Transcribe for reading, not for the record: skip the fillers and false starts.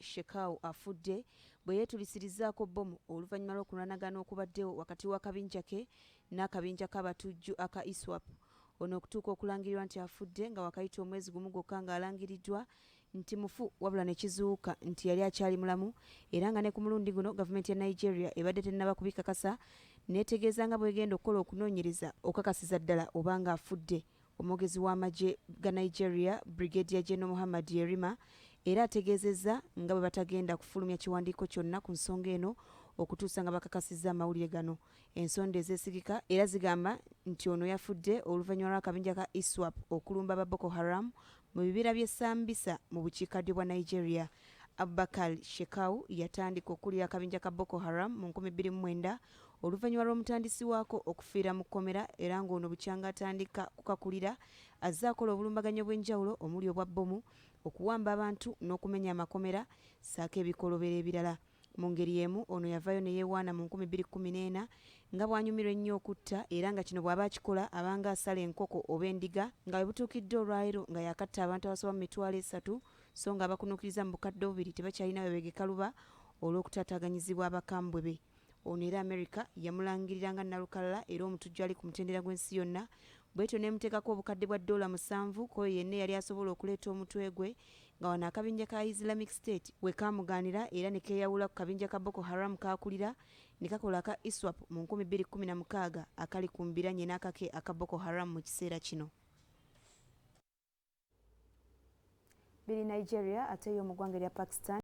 Shekau afudde bwe yetulisirizzako bboomu oluvannyuma lw'okulwanagana okubaddewo wakati w'akabinja ke n'akabinja k'abatujju aka ISWAP. Ono okutuuka okulangirirwa nti afudde nga wakayita omwezi gumu gwokka ng'alangiriddwa nti mufu, wabula ne kizuuka nti yali akyali mulamu, era nga ne ku mulundi guno gavumenti ya Nigeria ebadde tennaba kubikakasa neetegeeza nga bw'egenda okukola okunoonyereza okukakasiza ddala obanga afudde. Omwogezi w'amagye ga Nigeria Brigadier General Muhammad Yerima era ategeezezza nga bwe batagenda kufulumya kiwandiiko kyonna ku nsonga eno okutuusa nga bakakasizza amawulire gano. Ensonda ezeesigika era zigamba nti ono yafudde oluvannyuma lw'akabinja ka ISWAP okulumba aba Boko Haram mu bibira by'e Sambisa mu bukiikaddyo bwa Nigeria. Abubakar Shekau yatandika okulira akabinja ka Boko Haram mu 2009 oluvannyuma lw'omutandisi waako okufiira mu kkomera, era ng'ono bukyanga atandika kukakulira azze akola obulumbaganyo bw'enjawulo omuli obwa bbomu, okuwamba abantu n'okumenya amakomera ssaako ebikolobero ebirala. Mu ngeri y'emu ono yavaayo ne yeewaana mu 2014 nga bw'anyumirwa ennyo okutta, era nga kino bw'aba akikola abanga asala enkoko oba endiga nga bwe butuukidde olwaleero nga yakatta abantu abasoba mu 300, so nga abakunuukiriza mu bukadde obubiri tebakyalina we begekaluba olw'okutaataaganyizibwa abakambwe be. Ono era America yamulangirira nga nnalukalala era omutujju ali ku mutendera gw'ensi yonna, bwetyo n'emuteekako obukadde bwa $7 k'oyo yenna yali asobola okuleeta omutwe gwe, nga wano akabinja ka Islamic State we kaamugaanira era ne keeyawula ku kabinja ka Boko Haram kaakulira ne kakola aka ISWAP mu 2016 akali ku mbiranye n'akake aka Boko Haram mu kiseera kino. Biri Nigeria ate yo mu ggwanga lya Pakistan